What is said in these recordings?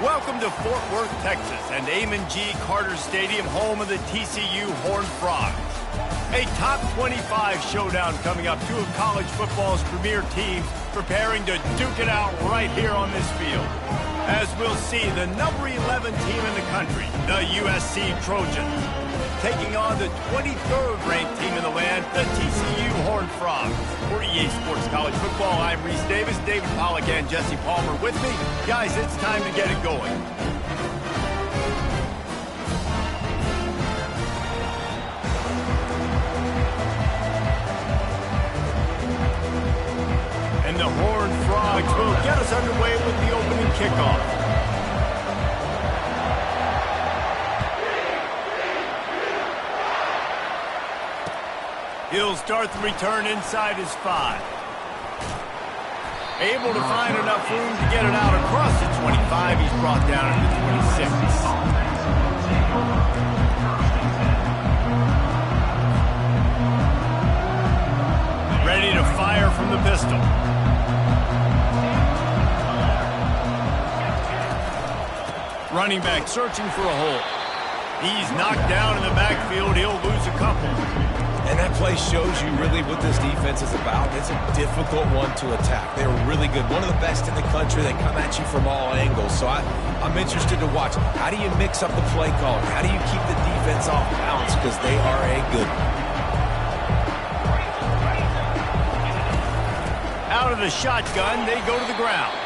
Welcome to Fort Worth, Texas, and Amon G. Carter Stadium, home of the TCU Horned Frogs. A top 25 showdown coming up. Two of college football's premier teams preparing to duke it out right here on this field. As we'll see, the number 11 team in the country, the USC Trojans, taking on the 23rd ranked team in the land, the TCU Horned Frogs. For EA Sports College Football, I'm Reese Davis, David Pollack, and Jesse Palmer with me. Guys, it's time to get it going. And the Horned Frogs will get us underway with the opening kickoff. He'll start the return inside his 5. Able to find enough room to get it out across the 25. He's brought down to the 26. Ready to fire from the pistol. Running back searching for a hole. He's knocked down in the backfield. He'll lose a couple. And that play shows you really what this defense is about. It's a difficult one to attack. They're really good. One of the best in the country. They come at you from all angles. So I'm interested to watch. How do you mix up the play calling? How do you keep the defense off balance? Because they are a good one. Out of the shotgun, they go to the ground.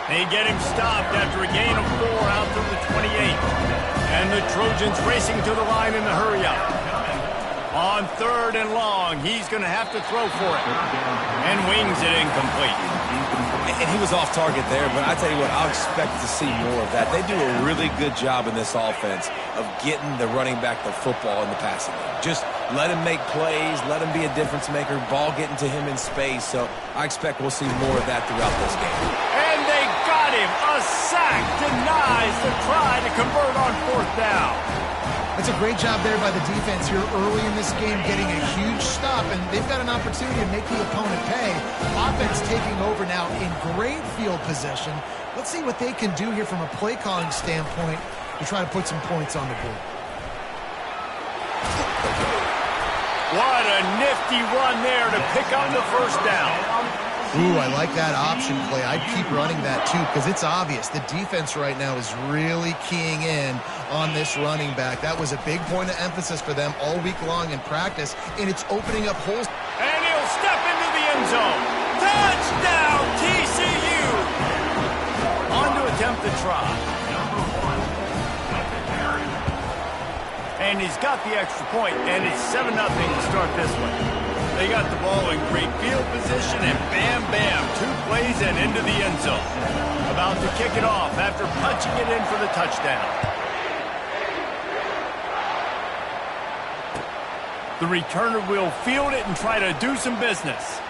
They get him stopped after a gain of 4 out to the 28. And the Trojans racing to the line in the hurry-up. On 3rd and long, he's going to have to throw for it. And wings it incomplete. And he was off target there, but I tell you what, I'll expect to see more of that. They do a really good job in this offense of getting the running back the football in the passing game. Just let him make plays, let him be a difference maker, ball getting to him in space. So I expect we'll see more of that throughout this game. And they got him. A sack denies the try to convert on 4th down. That's a great job there by the defense here early in this game, getting a huge stop, and they've got an opportunity to make the opponent pay. Offense taking over now in great field position. Let's see what they can do here from a play calling standpoint to try to put some points on the board. What a nifty run there to pick up the 1st down. Ooh, I like that option play. I'd keep running that too because it's obvious the defense right now is really keying in on this running back. That was a big point of emphasis for them all week long in practice, and it's opening up holes. And he'll step into the end zone. Touchdown, TCU! On to attempt the try. And he's got the extra point, and it's 7-0 to start this one. They got the ball in great field position, and bam, bam, 2 plays and into the end zone. About to kick it off after punching it in for the touchdown. The returner will field it and try to do some business.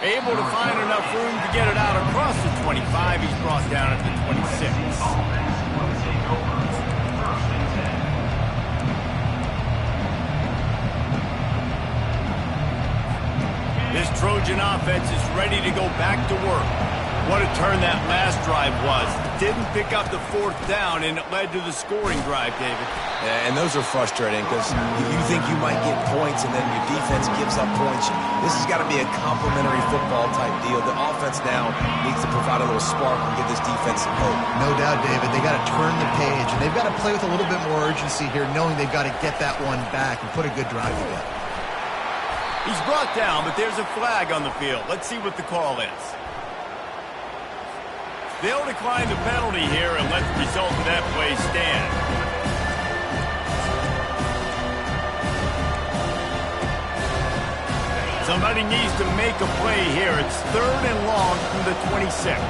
Able to find enough room to get it out across the 25. He's brought down at the 26. This Trojan offense is ready to go back to work. What a turn that last drive was. Didn't pick up the 4th down, and it led to the scoring drive, David. Yeah, and those are frustrating because you think you might get points, and then your defense gives up points. This has got to be a complimentary football-type deal. The offense now needs to provide a little spark and give this defense some hope. No doubt, David. They got to turn the page, and they've got to play with a little bit more urgency here, knowing they've got to get that one back and put a good drive together. He's brought down, but there's a flag on the field. Let's see what the call is. They'll decline the penalty here and let the result of that play stand. Somebody needs to make a play here. It's 3rd and long from the 26.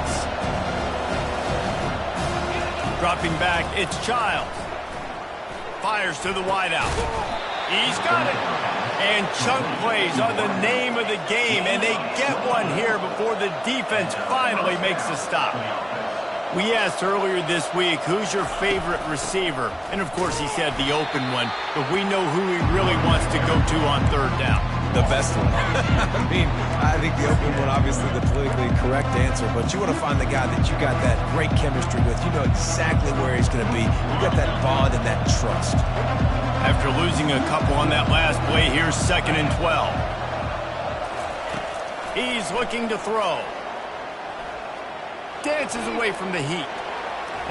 Dropping back, it's Childs. Fires to the wideout. He's got it. And chunk plays are the name of the game, and they get one here before the defense finally makes the stop. We asked earlier this week, who's your favorite receiver? And, of course, he said the open one, but we know who he really wants to go to on 3rd down. The best one. I mean, I think the open one, obviously the politically correct answer, but you want to find the guy that you got that great chemistry with. You know exactly where he's going to be. You got that bond and that trust. After losing a couple on that last play, here's 2nd and 12. He's looking to throw. Dances away from the heat.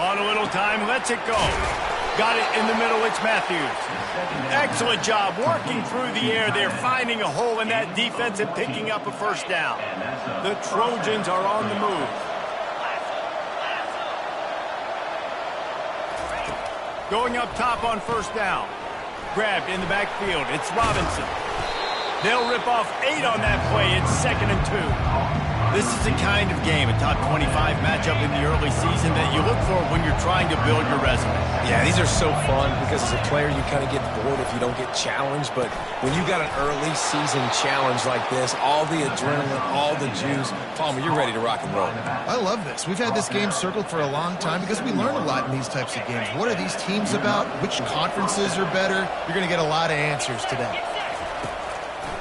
On a little time, lets it go. Got it in the middle, it's Matthews. Excellent job working through the air there, finding a hole in that defense and picking up a first down. The Trojans are on the move. Going up top on first down. Grabbed in the backfield, it's Robinson. They'll rip off 8 on that play, it's 2nd and 2. This is the kind of game, a top 25 matchup in the early season, that you look for when you're trying to build your resume. Yeah, these are so fun because as a player, you kind of get bored if you don't get challenged. But when you got an early season challenge like this, all the adrenaline, all the juice, Palmer, you're ready to rock and roll. I love this. We've had this game circled for a long time because we learn a lot in these types of games. What are these teams about? Which conferences are better? You're going to get a lot of answers today.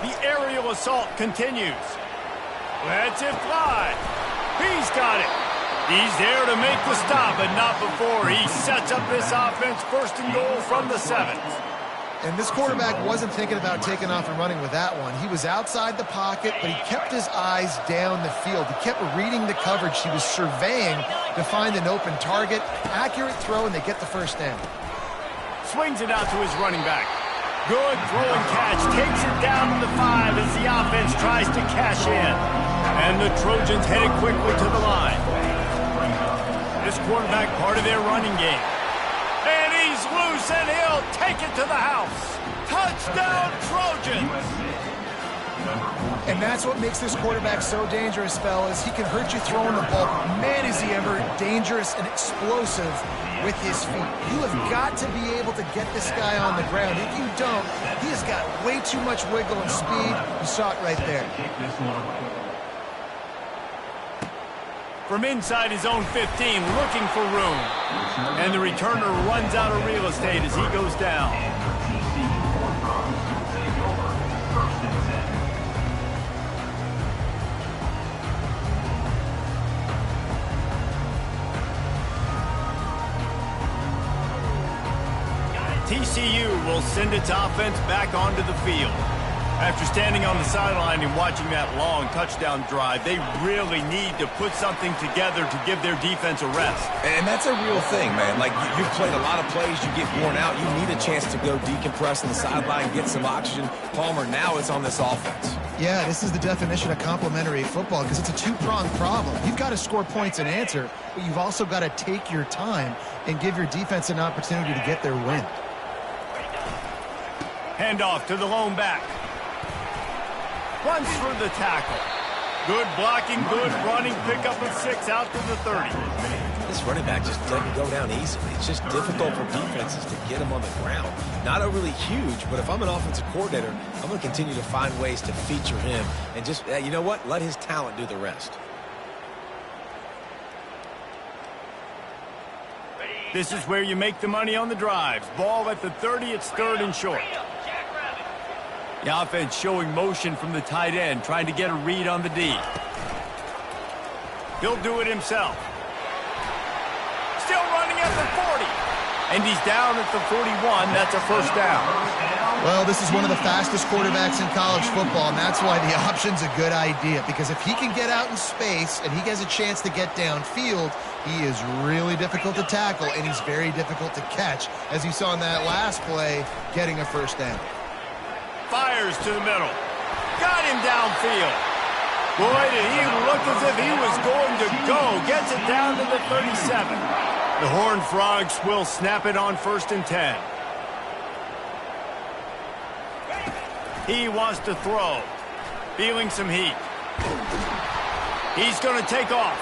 The aerial assault continues. Lets it fly. He's got it. He's there to make the stop, but not before. He sets up this offense 1st and goal from the 7th. And this quarterback wasn't thinking about taking off and running with that one. He was outside the pocket, but he kept his eyes down the field. He kept reading the coverage. He was surveying to find an open target. Accurate throw, and they get the first down. Swings it out to his running back. Good throw and catch. Takes it down to the 5 as the offense tries to cash in. And the Trojans headed quickly to the line. This quarterback part of their running game. And he's loose, and he'll take it to the house. Touchdown, Trojans! And that's what makes this quarterback so dangerous, fellas. He can hurt you throwing the ball. Man, is he ever dangerous and explosive with his feet. You have got to be able to get this guy on the ground. If you don't, he has got way too much wiggle and speed. You saw it right there. From inside his own 15, looking for room. And the returner runs out of real estate as he goes down. TCU will send its offense back onto the field. After standing on the sideline and watching that long touchdown drive, they really need to put something together to give their defense a rest. And that's a real thing, man. Like, you've played a lot of plays, you get worn out, you need a chance to go decompress on the sideline, get some oxygen. Palmer, now it's on this offense. Yeah, this is the definition of complementary football because it's a two-pronged problem. You've got to score points and answer, but you've also got to take your time and give your defense an opportunity to get their win. Handoff to the lone back. Runs through the tackle. Good blocking, good running, pickup of 6 out to the 30. This running back just doesn't go down easily. It's just difficult for defenses to get him on the ground. Not overly huge, but if I'm an offensive coordinator, I'm going to continue to find ways to feature him and just, you know what, let his talent do the rest. This is where you make the money on the drives. Ball at the 30, it's 3rd and short. The offense showing motion from the tight end, trying to get a read on the D. He'll do it himself. Still running at the 40. And he's down at the 41. That's a first down. Well, this is one of the fastest quarterbacks in college football, and that's why the option's a good idea. Because if he can get out in space and he has a chance to get downfield, he is really difficult to tackle, and he's very difficult to catch. As you saw in that last play, getting a first down. Fires to the middle. Got him downfield. Boy, did he look as if he was going to go. Gets it down to the 37. The Horned Frogs will snap it on 1st and 10. He wants to throw. Feeling some heat. He's going to take off.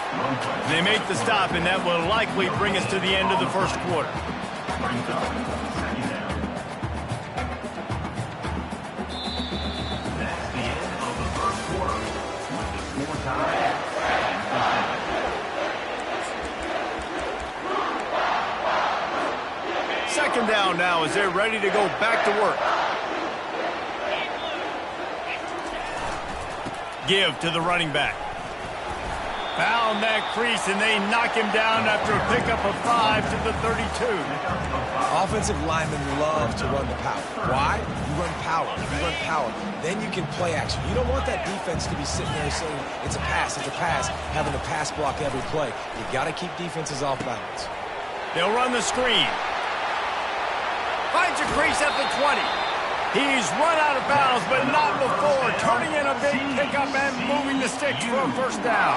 They make the stop, and that will likely bring us to the end of the first quarter. Second down now as they're ready to go back to work. give to the running back. Found that crease, and they knock him down after a pickup of 5 to the 32. Offensive linemen love to run the power. Why? You run power. You run power. Then you can play action. You don't want that defense to be sitting there saying, it's a pass, having to pass block every play. You got to keep defenses off balance. They'll run the screen. Finds a crease at the 20. He's run out of bounds, but not before. Turning in a big pickup and moving the sticks for a first down.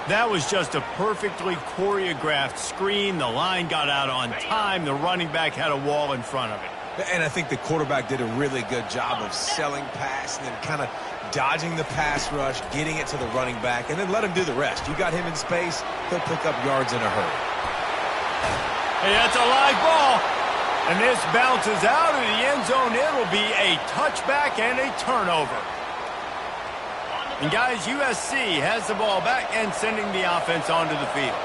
That was just a perfectly choreographed screen. The line got out on time. The running back had a wall in front of it. And I think the quarterback did a really good job of selling pass and then kind of dodging the pass rush, getting it to the running back, and then let him do the rest. You got him in space, he'll pick up yards in a hurry. Hey, that's a live ball. And this bounces out of the end zone. It'll be a touchback and a turnover. And guys, USC has the ball back and sending the offense onto the field.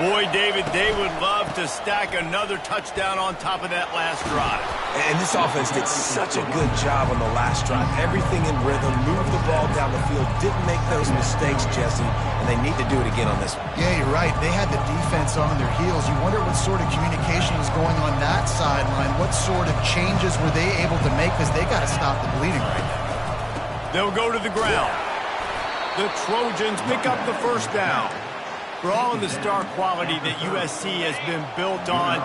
Boy, David, they would love to stack another touchdown on top of that last drive. And this offense did such a good job on the last drive. Everything in rhythm, moved the ball down the field, didn't make those mistakes, Jesse, and they need to do it again on this one. Yeah, you're right. They had the defense on their heels. You wonder what sort of communication was going on that sideline. What sort of changes were they able to make, because they got to stop the bleeding right now. They'll go to the ground. The Trojans pick up the first down. For all of the star quality that USC has been built on,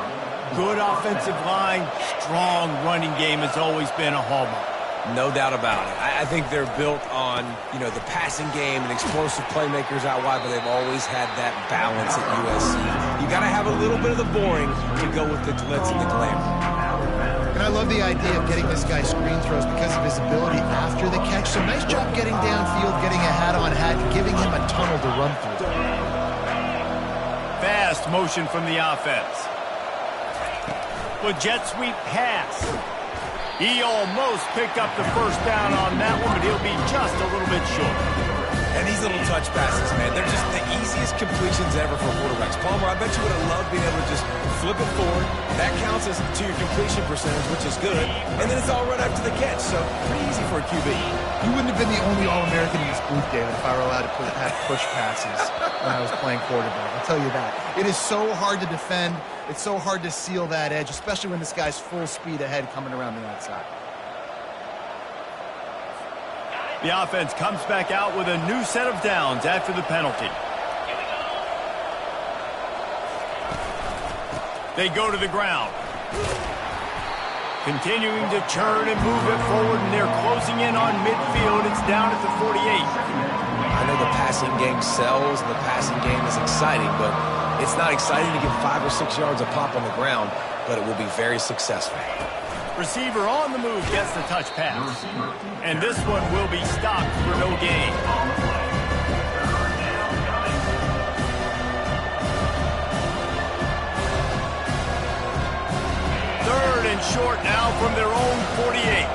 good offensive line, strong running game has always been a hallmark. No doubt about it. I think they're built on, the passing game and explosive playmakers out wide, but they've always had that balance at USC. You got to have a little bit of the boring to go with the glitz and the glamour. And I love the idea of getting this guy screen throws because of his ability after the catch. So nice job getting downfield, getting a hat-on-hat, giving him a tunnel to run through. Fast motion from the offense. With jet sweep pass. He almost picked up the first down on that one, but he'll be just a little bit short. And these little touch passes, man, they're just the easiest completions ever for quarterbacks. Palmer, I bet you would have loved being able to just flip it forward. That counts as to your completion percentage, which is good. And then it's all right after the catch, so pretty easy for a QB. You wouldn't have been the only All-American in this booth, David, if I were allowed to have push passes when I was playing quarterback. I'll tell you that. It is so hard to defend. It's so hard to seal that edge, especially when this guy's full speed ahead coming around the outside. The offense comes back out with a new set of downs after the penalty. They go to the ground. Continuing to churn and move it forward, and they're closing in on midfield. It's down at the 48. I know the passing game sells and the passing game is exciting, but it's not exciting to get 5 or 6 yards a pop on the ground, but it will be very successful. Receiver on the move gets the touch pass. And this one will be stopped for no gain. Third and short now from their own 48.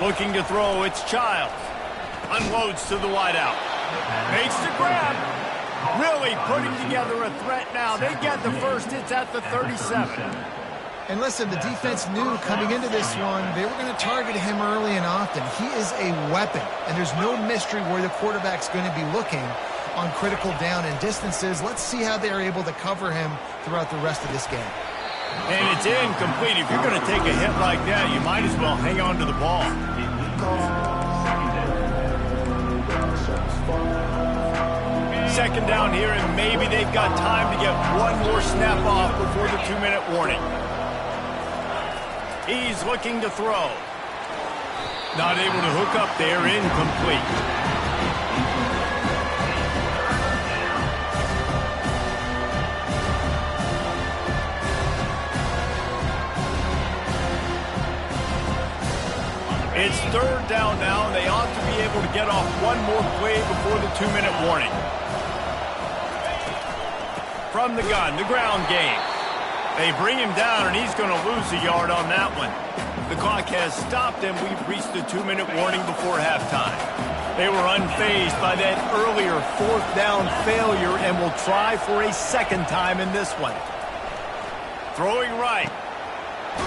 Looking to throw, it's Childs. Unloads to the wideout. Makes the grab. Really putting together a threat now. They get the first. It's at the 37. And listen, the defense knew coming into this one, they were going to target him early and often. He is a weapon, and there's no mystery where the quarterback's going to be looking on critical down and distances. Let's see how they're able to cover him throughout the rest of this game. And it's incomplete. If you're going to take a hit like that, you might as well hang on to the ball. Second down here, and maybe they've got time to get one more snap off before the 2-minute warning. He's looking to throw. Not able to hook up there, incomplete. It's third down now, and they ought to be able to get off one more play before the 2-minute warning. From the gun, the ground game. They bring him down, and he's going to lose a yard on that one. The clock has stopped, and we've reached the 2-minute warning before halftime. They were unfazed by that earlier fourth down failure and will try for a second time in this one. Throwing right.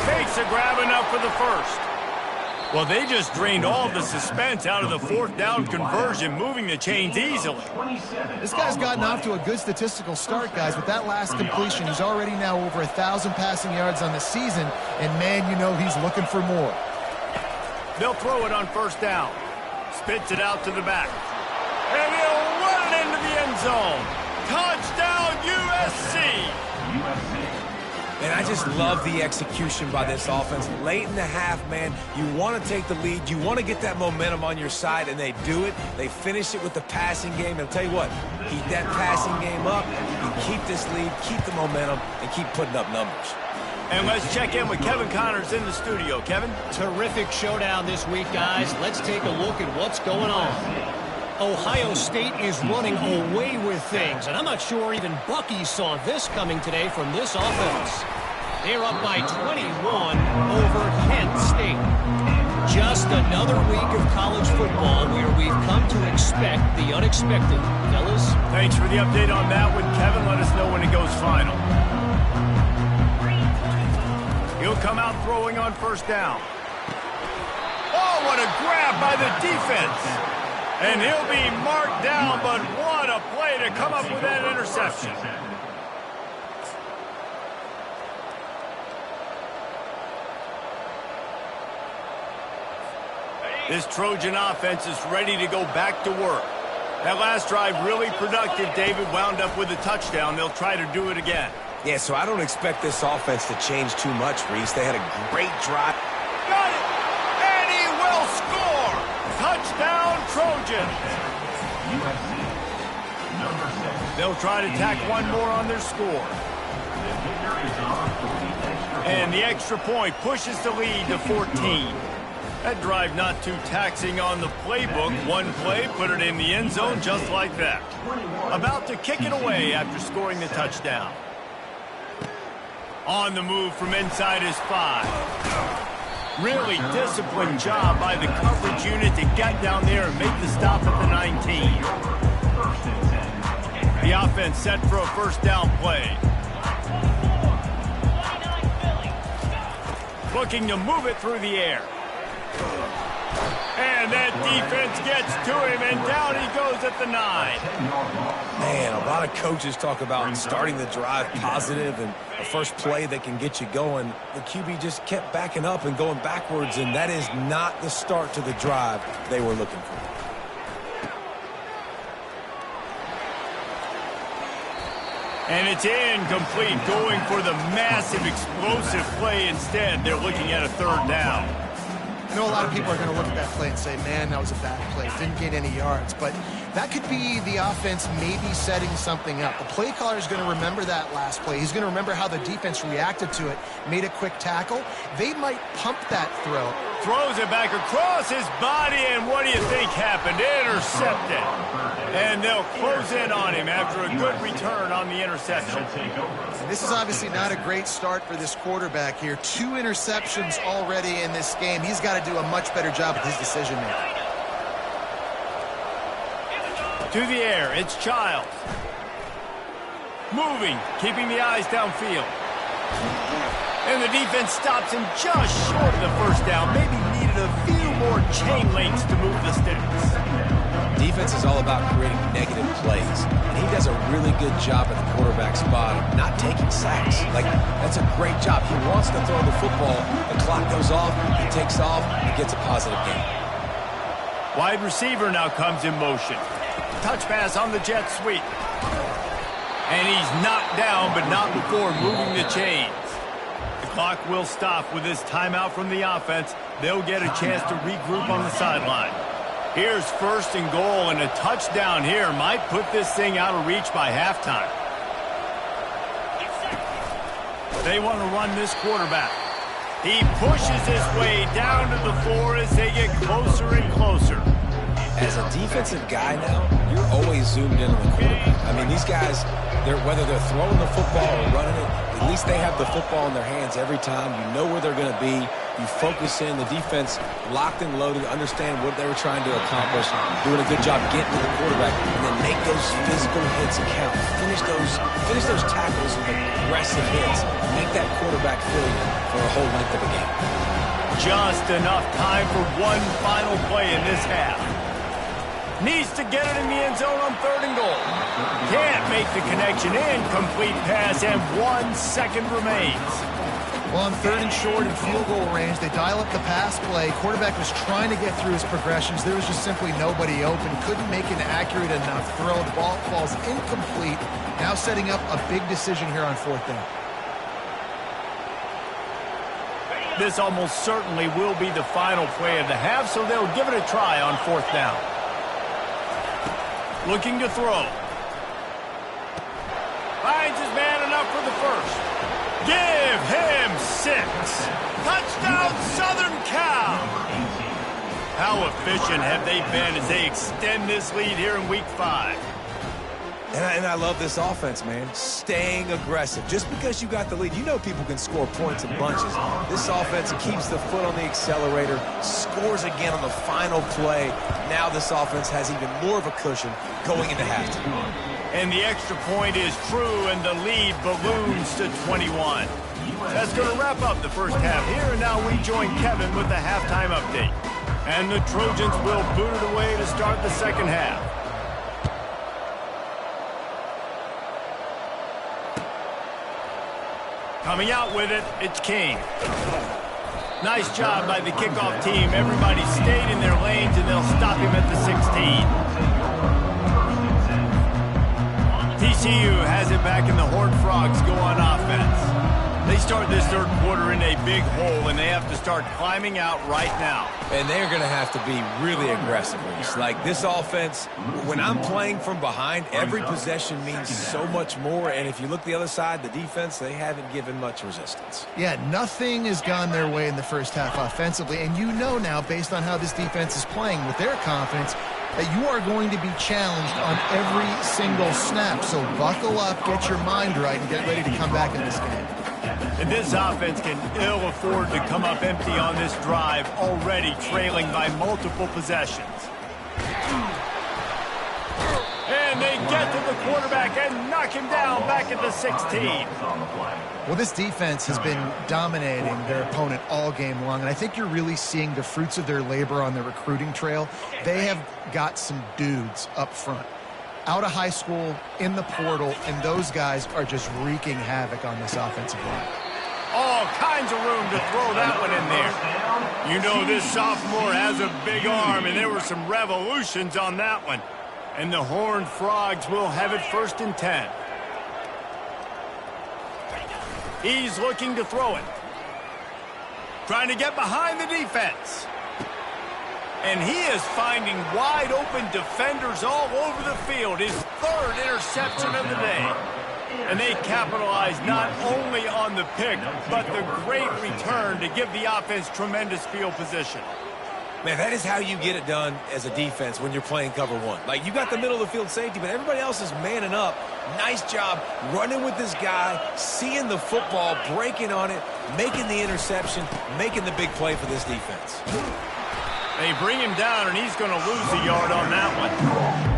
Makes a grab enough for the first. Well, they just drained all the suspense out of the fourth down conversion, moving the chains easily. This guy's gotten off to a good statistical start, guys. With that last completion, he's already now over 1,000 passing yards on the season, and man, you know he's looking for more. They'll throw it on first down. Spits it out to the back. And he'll run it into the end zone. Touchdown, USC! And I just love the execution by this offense. Late in the half, man, you want to take the lead. You want to get that momentum on your side, and they do it. They finish it with the passing game. And I'll tell you what, keep that passing game up. You keep this lead, keep the momentum, and keep putting up numbers. And let's check in with Kevin Connors in the studio. Kevin? Terrific showdown this week, guys. Let's take a look at what's going on. Ohio State is running away with things, and I'm not sure even Bucky saw this coming today from this offense. They're up by 21 over Kent State. Just another week of college football where we've come to expect the unexpected. Fellas? Thanks for the update on that one, Kevin. Let us know when it goes final. He'll come out throwing on first down. Oh, what a grab by the defense. And he'll be marked down, but what a play to come up with that interception. This Trojan offense is ready to go back to work. That last drive really productive. David wound up with a touchdown. They'll try to do it again. Yeah, so I don't expect this offense to change too much, Reese. They had a great drive. Got it! And he will score! Touchdown, Trojans! They'll try to tack one more on their score. And the extra point pushes the lead to 14. That drive not too taxing on the playbook. One play, put it in the end zone just like that. About to kick it away after scoring the touchdown. On the move from inside his 5. Really disciplined job by the coverage unit to get down there and make the stop at the 19. The offense set for a first down play. Looking to move it through the air. And that defense gets to him, and down he goes at the 9. Man, a lot of coaches talk about starting the drive positive and a first play that can get you going. The QB just kept backing up and going backwards, and that is not the start to the drive they were looking for. And it's incomplete, going for the massive explosive play instead. They're looking at a third down. I know a lot of people are going to look at that play and say, man, that was a bad play. Didn't gain any yards. But that could be the offense maybe setting something up. The play caller is going to remember that last play. He's going to remember how the defense reacted to it, made a quick tackle. They might pump that throw. Throws it back across his body, and what do you think happened? Intercepted. And they'll close in on him after a good return on the interception. And this is obviously not a great start for this quarterback here. 2 interceptions already in this game. He's got to do a much better job with his decision-making. To the air, it's Childs. Moving, keeping the eyes downfield. And the defense stops him just short of the first down. Maybe needed a few more chain links to move the sticks. Defense is all about creating negative plays, and he does a really good job at the quarterback spot of not taking sacks. Like, that's a great job. He wants to throw the football. The clock goes off, he takes off, he gets a positive gain. Wide receiver now comes in motion. Touch pass on the jet sweep. And he's knocked down, but not before moving the chains. The clock will stop with this timeout from the offense. They'll get a chance to regroup on the sideline. Here's first and goal, and a touchdown here might put this thing out of reach by halftime. They want to run this quarterback. He pushes his way down to the floor as they get closer and closer. As a defensive guy now, you're always zoomed in on the quarterback. I mean, these guys, whether they're throwing the football or running it, at least they have the football in their hands every time. You know where they're going to be. You focus in. The defense locked and loaded, understand what they were trying to accomplish, doing a good job getting to the quarterback, and then make those physical hits count. Finish those tackles with aggressive hits. Make that quarterback feel you for a whole length of a game. Just enough time for one final play in this half. Needs to get it in the end zone on 3rd and goal. Can't make the connection. Incomplete pass, and 1 second remains. Well, on 3rd and short and field goal range, they dial up the pass play. Quarterback was trying to get through his progressions. There was just simply nobody open. Couldn't make an accurate enough throw. The ball falls incomplete. Now setting up a big decision here on 4th down. This almost certainly will be the final play of the half, so they'll give it a try on 4th down. Looking to throw. Finds his man enough for the first. Give him 6. Touchdown, Southern Cal. How efficient have they been as they extend this lead here in Week 5? And I love this offense, man. Staying aggressive. Just because you got the lead, you know people can score points in bunches. This offense keeps the foot on the accelerator, scores again on the final play. Now this offense has even more of a cushion going into halftime. And the extra point is true, and the lead balloons to 21. That's going to wrap up the first half here, and now we join Kevin with the halftime update. And the Trojans will boot it away to start the second half. Coming out with it, it's King. Nice job by the kickoff team. Everybody stayed in their lanes, and they'll stop him at the 16. TCU has it back, and the Horned Frogs go on offense. They start this 3rd quarter in a big hole, and they have to start climbing out right now. And they're going to have to be really aggressive. Like this offense, when I'm playing from behind, every possession means so much more. And if you look the other side, the defense, they haven't given much resistance. Yeah, nothing has gone their way in the first half offensively. And you know now, based on how this defense is playing with their confidence, that you are going to be challenged on every single snap. So buckle up, get your mind right, and get ready to come back in this game. And this offense can ill afford to come up empty on this drive, already trailing by multiple possessions. And they get to the quarterback and knock him down back at the 16. Well, this defense has been dominating their opponent all game long, and I think you're really seeing the fruits of their labor on the recruiting trail. They have got some dudes up front, out of high school, in the portal, and those guys are just wreaking havoc on this offensive line. All kinds of room to throw that one in there. You know this sophomore has a big arm, and there were some revolutions on that one. And the Horned Frogs will have it 1st and 10. He's looking to throw it. Trying to get behind the defense. And he is finding wide open defenders all over the field. His 3rd interception of the day. And they capitalize not only on the pick, but the great return to give the offense tremendous field position. Man, that is how you get it done as a defense when you're playing cover 1. Like, you got the middle of the field safety, but everybody else is manning up. Nice job running with this guy, seeing the football, breaking on it, making the interception, making the big play for this defense. They bring him down, and he's going to lose a yard on that one.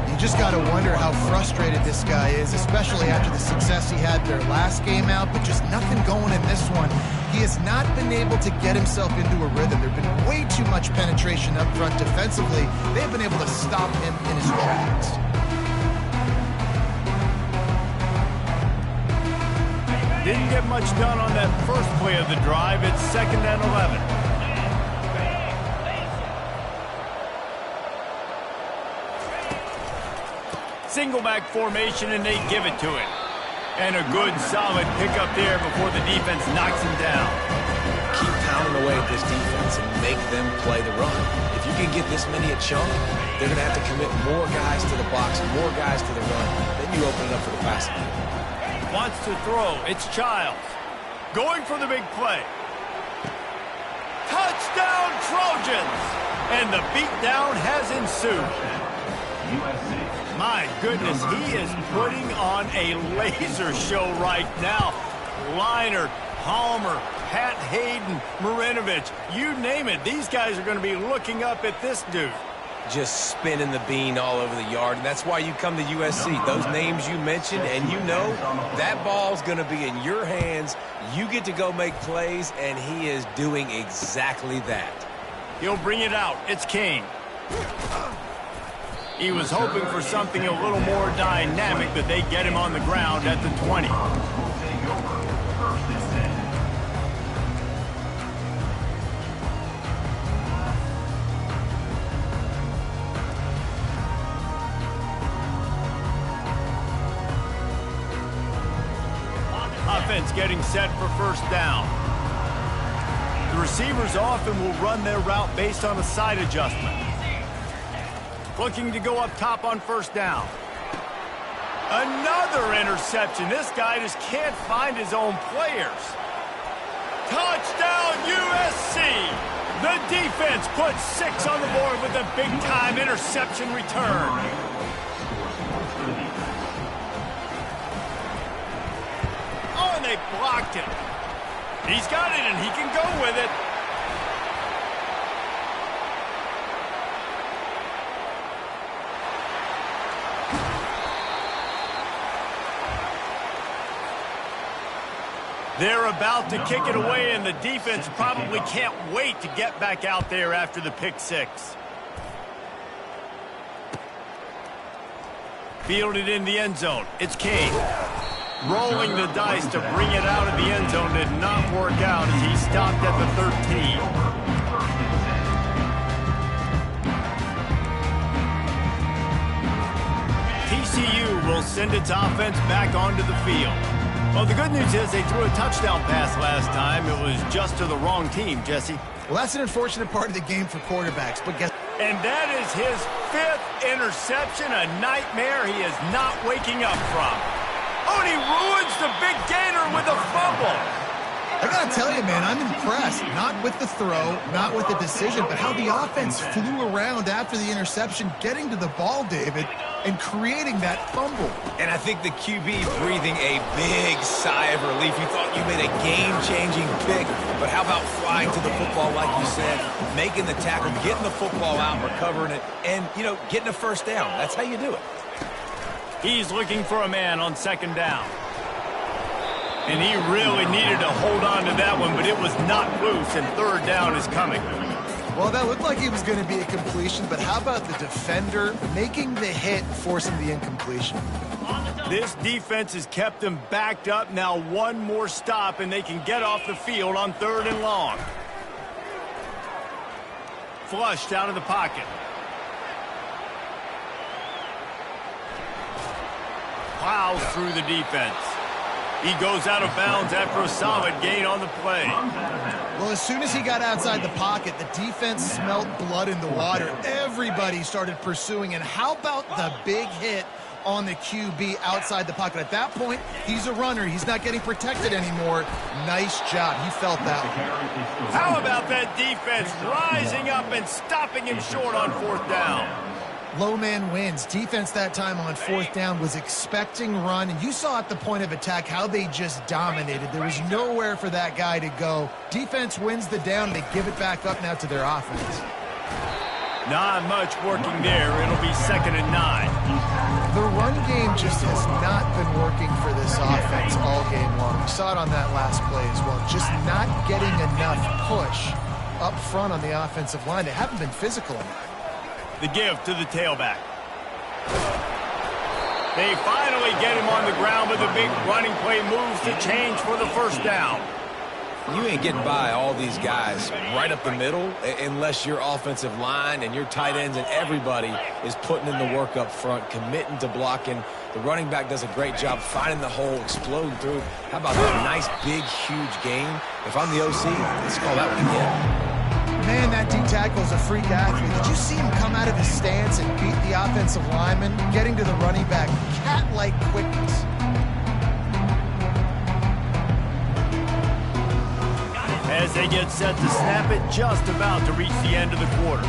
You just got to wonder how frustrated this guy is, especially after the success he had their last game out, but just nothing going in this one. He has not been able to get himself into a rhythm. There's been way too much penetration up front defensively. They've been able to stop him in his tracks. Didn't get much done on that first play of the drive. It's 2nd and 11. Single back formation, and they give it to him. And a good, solid pickup there before the defense knocks him down. Keep pounding away at this defense and make them play the run. If you can get this many a chunk, they're going to have to commit more guys to the box, more guys to the run. Then you open it up for the passing. Wants to throw. It's Childs. Going for the big play. Touchdown, Trojans! And the beatdown has ensued. My goodness, he is putting on a laser show right now. Leinart, Palmer, Pat Hayden, Marinovich, you name it. These guys are going to be looking up at this dude. just spinning the bean all over the yard, and that's why you come to USC. Those names you mentioned, and you know that ball's going to be in your hands. You get to go make plays, and he is doing exactly that. He'll bring it out. It's Kane. He was hoping for something a little more dynamic, but they get him on the ground at the 20. Offense getting set for first down. The receivers often will run their route based on a side adjustment. Looking to go up top on first down. Another interception. This guy just can't find his own players. Touchdown USC! The defense puts 6 on the board with a big-time interception return. Oh, and they blocked him. He's got it, and he can go with it. They're about to kick it away, and the defense probably can't wait to get back out there after the pick 6. Fielded in the end zone. It's Kane. Rolling the dice to bring it out of the end zone did not work out as he stopped at the 13. TCU will send its offense back onto the field. Well, the good news is they threw a touchdown pass last time. It was just to the wrong team, Jesse. Well, that's an unfortunate part of the game for quarterbacks, but guess... And that is his 5th interception, a nightmare he is not waking up from. Oh, and he ruins the big gainer with a fumble. I got to tell you, man, I'm impressed. Not with the throw, not with the decision, but how the offense flew around after the interception, getting to the ball, David, and creating that fumble. And I think the QB breathing a big sigh of relief. You thought you made a game-changing pick, but how about flying to the football, like you said, making the tackle, getting the football out, recovering it, and, you know, getting a first down. That's how you do it. He's looking for a man on second down. And he really needed to hold on to that one, but it was not loose, and third down is coming. Well, that looked like he was going to be a completion, but how about the defender making the hit, forcing the incompletion? This defense has kept them backed up. Now one more stop, and they can get off the field on 3rd and long. Flushed out of the pocket. Plows through the defense. He goes out of bounds after a solid gain on the play. Well, as soon as he got outside the pocket, the defense smelled blood in the water. Everybody started pursuing, and how about the big hit on the QB outside the pocket? At that point, he's a runner. He's not getting protected anymore. Nice job. He felt that one. How about that defense rising up and stopping him short on 4th down? Low man wins. Defense that time on 4th down was expecting run, and you saw at the point of attack how they just dominated. There was nowhere for that guy to go. Defense wins the down. They give it back up now to their offense. Not much working there. It'll be 2nd and 9. The run game just has not been working for this offense all game long. We saw it on that last play as well. Just not getting enough push up front on the offensive line. They haven't been physical enough. The give to the tailback. They finally get him on the ground, but the big running play moves to change for the first down. You ain't getting by all these guys right up the middle unless your offensive line and your tight ends and everybody is putting in the work up front, committing to blocking. The running back does a great job finding the hole, exploding through. How about that nice, big, huge gain? If I'm the OC, let's call that one again. Man, that D-tackle is a freak athlete. Did you see him come out of his stance and beat the offensive lineman, getting to the running back? Cat-like quickness. As they get set to snap it, just about to reach the end of the quarter.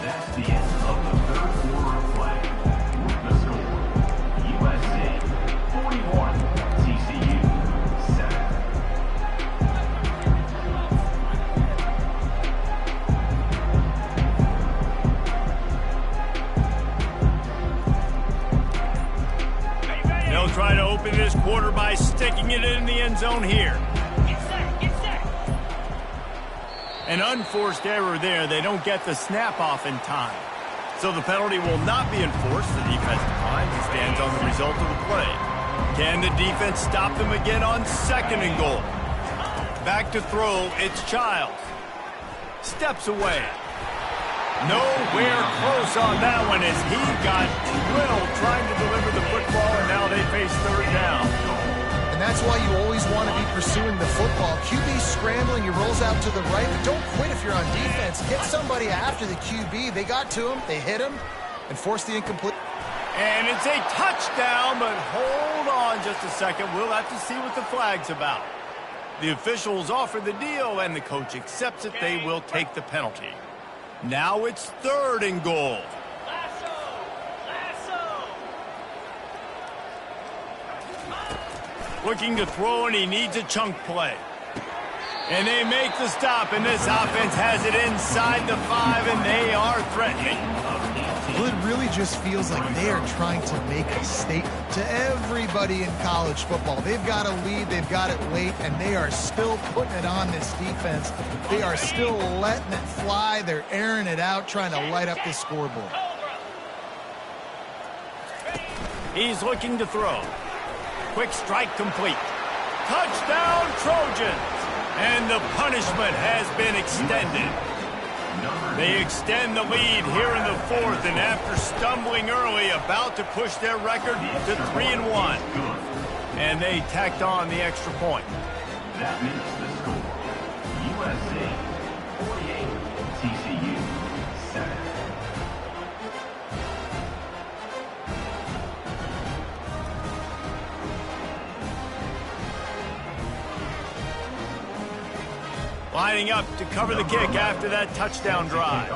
That's the end of the 3rd quarter of play. The score, USC 41, TCU stopping this quarter by sticking it in the end zone here. An unforced error there. They don't get the snap off in time. So the penalty will not be enforced. The defense declines and stands on the result of the play. Can the defense stop them again on 2nd and goal? Back to throw, it's Childs. Steps away. Nowhere close on that one as he got drilled trying to deliver the football, and now they face 3rd down. And that's why you always want to be pursuing the football. QB scrambling, he rolls out to the right, but don't quit if you're on defense. Get somebody after the QB. They got to him, they hit him, and forced the incomplete. And it's a touchdown, but hold on just a second. We'll have to see what the flag's about. The officials offer the deal, and the coach accepts it. They will take the penalty. Now it's 3rd and goal. Looking to throw, and he needs a chunk play. And they make the stop, and this offense has it inside the 5, and they are threatening. Well, it really just feels like they are trying to make a statement to everybody in college football. They've got a lead, they've got it late, and they are still putting it on this defense. They are still letting it fly. They're airing it out, trying to light up this scoreboard. He's looking to throw. Quick strike complete. Touchdown, Trojans! And the punishment has been extended. They extend the lead here in the 4th, and after stumbling early, about to push their record to 3-1. And they tacked on the extra point. That makes the score USC 48, TCU 7. Lining up to cover the kick after that touchdown drive.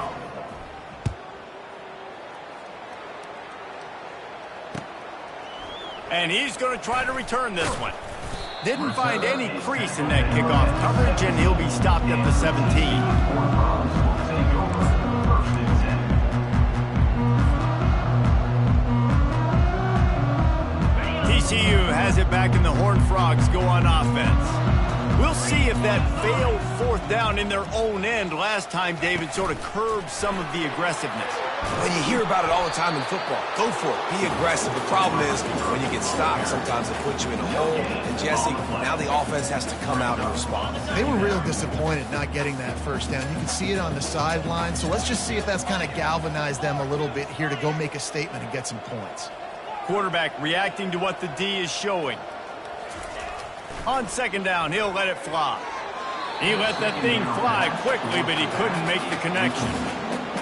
And he's going to try to return this one. Didn't find any crease in that kickoff coverage, and he'll be stopped at the 17. TCU has it back, and the Horned Frogs go on offense. We'll see if that failed 4th down in their own end last time, David, sort of curbed some of the aggressiveness. Well, you hear about it all the time in football. Go for it. Be aggressive. The problem is when you get stopped, sometimes it puts you in a hole. And, Jesse, now the offense has to come out and respond. They were real disappointed not getting that 1st down. You can see it on the sideline. So let's just see if that's kind of galvanized them a little bit here to go make a statement and get some points. Quarterback reacting to what the D is showing. On 2nd down, he'll let it fly. He let that thing fly quickly, but he couldn't make the connection.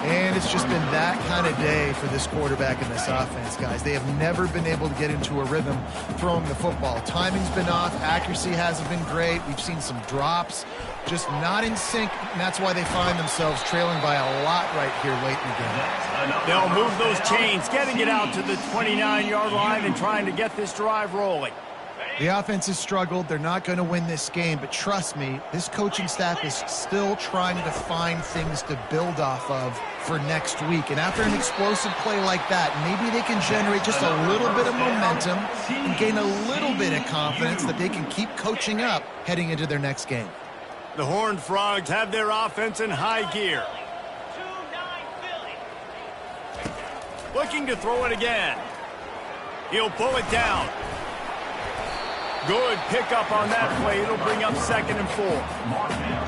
And it's just been that kind of day for this quarterback and this offense, guys. They have never been able to get into a rhythm throwing the football. Timing's been off. Accuracy hasn't been great. We've seen some drops. Just not in sync, and that's why they find themselves trailing by a lot right here late in the game. They'll move those chains, getting it out to the 29-yard line and trying to get this drive rolling. The offense has struggled. They're not going to win this game, but trust me, this coaching staff is still trying to find things to build off of for next week. And after an explosive play like that, maybe they can generate just a little bit of momentum and gain a little bit of confidence that they can keep coaching up heading into their next game. The Horned Frogs have their offense in high gear. Looking to throw it again. He'll pull it down. Good pickup on that play. It'll bring up 2nd and 4.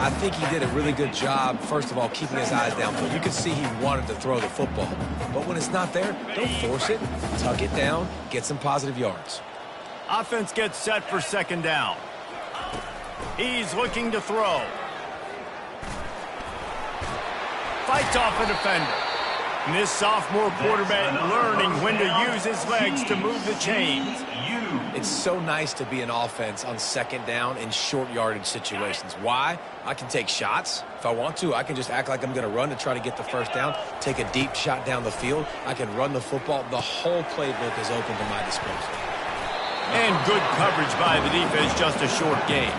I think he did a really good job, first of all, keeping his eyes downfield. You could see he wanted to throw the football. But when it's not there, don't force it. Tuck it down. Get some positive yards. Offense gets set for 2nd down. He's looking to throw. Fights off a defender. And this sophomore quarterback learning when to use his legs to move the chains. It's so nice to be an offense on 2nd down in short yardage situations. Why? I can take shots. If I want to, I can just act like I'm going to run to try to get the 1st down, take a deep shot down the field. I can run the football. The whole playbook is open to my disposal. And good coverage by the defense, just a short game.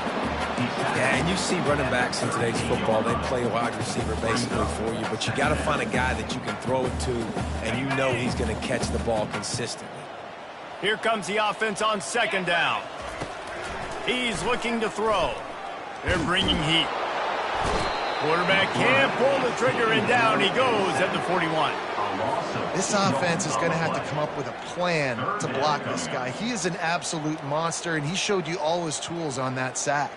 Yeah, and you see running backs in today's football, they play a wide receiver basically for you, but you got to find a guy that you can throw it to and you know he's going to catch the ball consistently. Here comes the offense on second down. He's looking to throw. They're bringing heat. Quarterback can't pull the trigger, and down he goes at the 41. This offense is going to have to come up with a plan to block this guy. He is an absolute monster, and he showed you all his tools on that sack.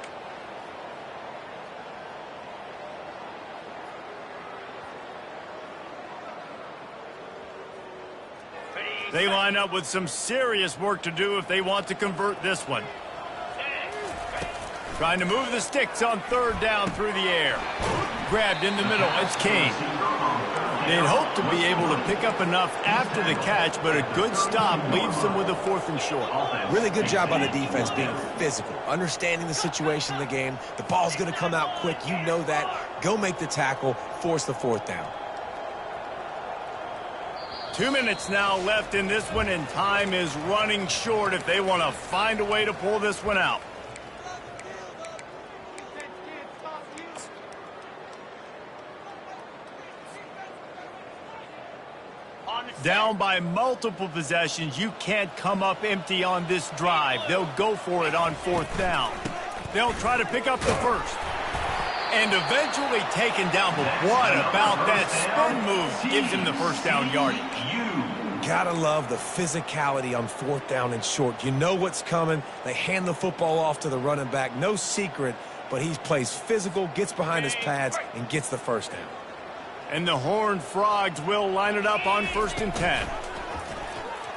They line up with some serious work to do if they want to convert this one. Trying to move the sticks on third down through the air. Grabbed in the middle. It's Kane. They'd hope to be able to pick up enough after the catch, but a good stop leaves them with a 4th and short. Really good job on the defense being physical, understanding the situation in the game. The ball's going to come out quick. You know that. Go make the tackle, force the 4th down. 2 minutes now left in this one, and time is running short if they want to find a way to pull this one out. Down by multiple possessions, you can't come up empty on this drive. They'll go for it on 4th down. They'll try to pick up the first. And eventually taken down, but what about that spin move gives him the first down yardage? Gotta love the physicality on 4th down and short. You know what's coming. They hand the football off to the running back. No secret, but he plays physical, gets behind his pads, and gets the first down. And the Horned Frogs will line it up on 1st and 10.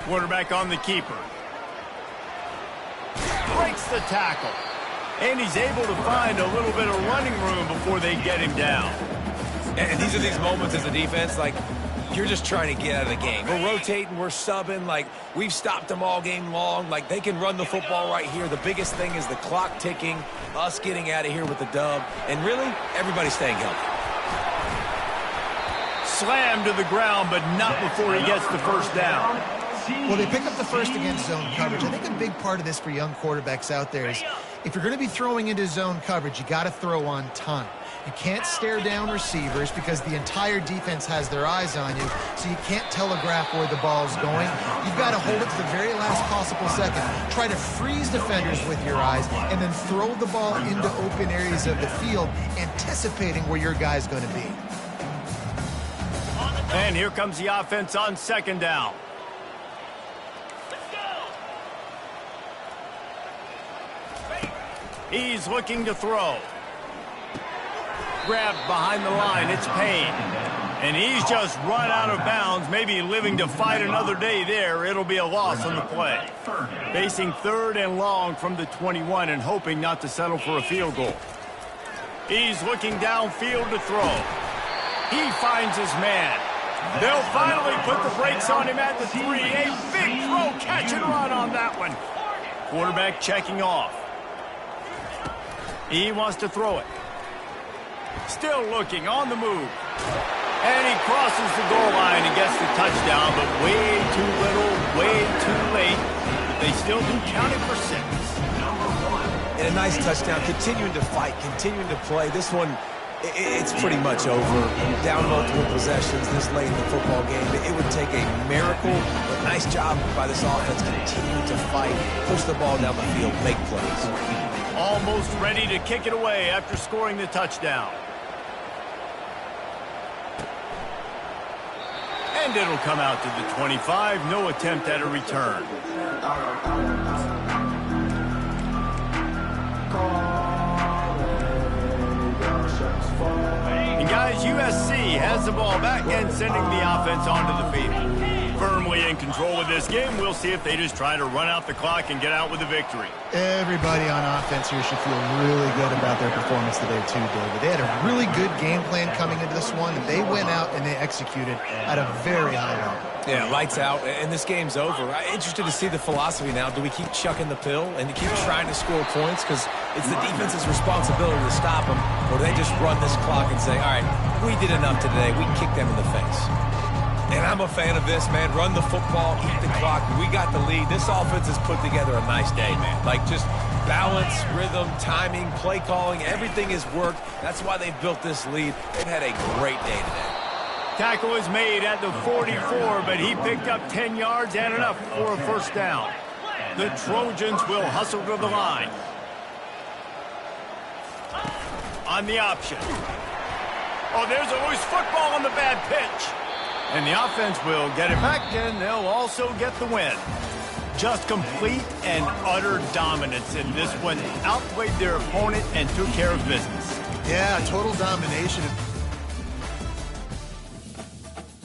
Quarterback on the keeper. Breaks the tackle. And he's able to find a little bit of running room before they get him down. And these are these moments as a defense, like, you're just trying to get out of the game. We're rotating, we're subbing, like, we've stopped them all game long. Like, they can run the football right here. The biggest thing is the clock ticking, us getting out of here with the dub, and really, everybody staying healthy. Slammed to the ground, but not before he gets the first down. Well, they pick up the first against zone coverage. I think a big part of this for young quarterbacks out there is if you're going to be throwing into zone coverage, you got to throw on time. You can't stare down receivers because the entire defense has their eyes on you, so you can't telegraph where the ball's going. You've got to hold it to the very last possible second. Try to freeze defenders with your eyes and then throw the ball into open areas of the field, anticipating where your guy's going to be. And here comes the offense on second down. He's looking to throw. Grabbed behind the line, it's Payne. And he's just run out of bounds, maybe living to fight another day there. It'll be a loss on the play. Facing 3rd and long from the 21 and hoping not to settle for a field goal. He's looking downfield to throw. He finds his man. They'll finally put the brakes on him at the 3. A big throw, catch and run on that one. Quarterback checking off. He wants to throw it. Still looking, on the move. And he crosses the goal line and gets the touchdown, but way too little, way too late. But they still do count it for 6. And a nice touchdown, continuing to fight, continuing to play. This one, it's pretty much over. Down multiple possessions this late in the football game. It would take a miracle, but nice job by this offense continuing to fight, push the ball down the field, make plays. Almost ready to kick it away after scoring the touchdown. And it'll come out to the 25. No attempt at a return. And guys, USC has the ball back and sending the offense onto the field. Firmly in control of this game. We'll see if they just try to run out the clock and get out with a victory. Everybody on offense here should feel really good about their performance today too, David. They had a really good game plan coming into this one, and they went out and they executed at a very high level. Yeah, lights out, and this game's over. I'm interested to see the philosophy now. Do we keep chucking the pill and keep trying to score points? Because it's the defense's responsibility to stop them, or do they just run this clock and say, all right, we did enough today. We kicked them in the face. And I'm a fan of this, man. Run the football, eat the clock. We got the lead. This offense has put together a nice day, man. Like, just balance, rhythm, timing, play calling, everything has worked. That's why they've built this lead. They've had a great day today. Tackle was made at the 44, but he picked up 10 yards and enough for a first down. The Trojans will hustle to the line. On the option. Oh, there's always football on the bad pitch. And the offense will get it back, and they'll also get the win. Just complete and utter dominance in this one. Outplayed their opponent and took care of business. Yeah, total domination.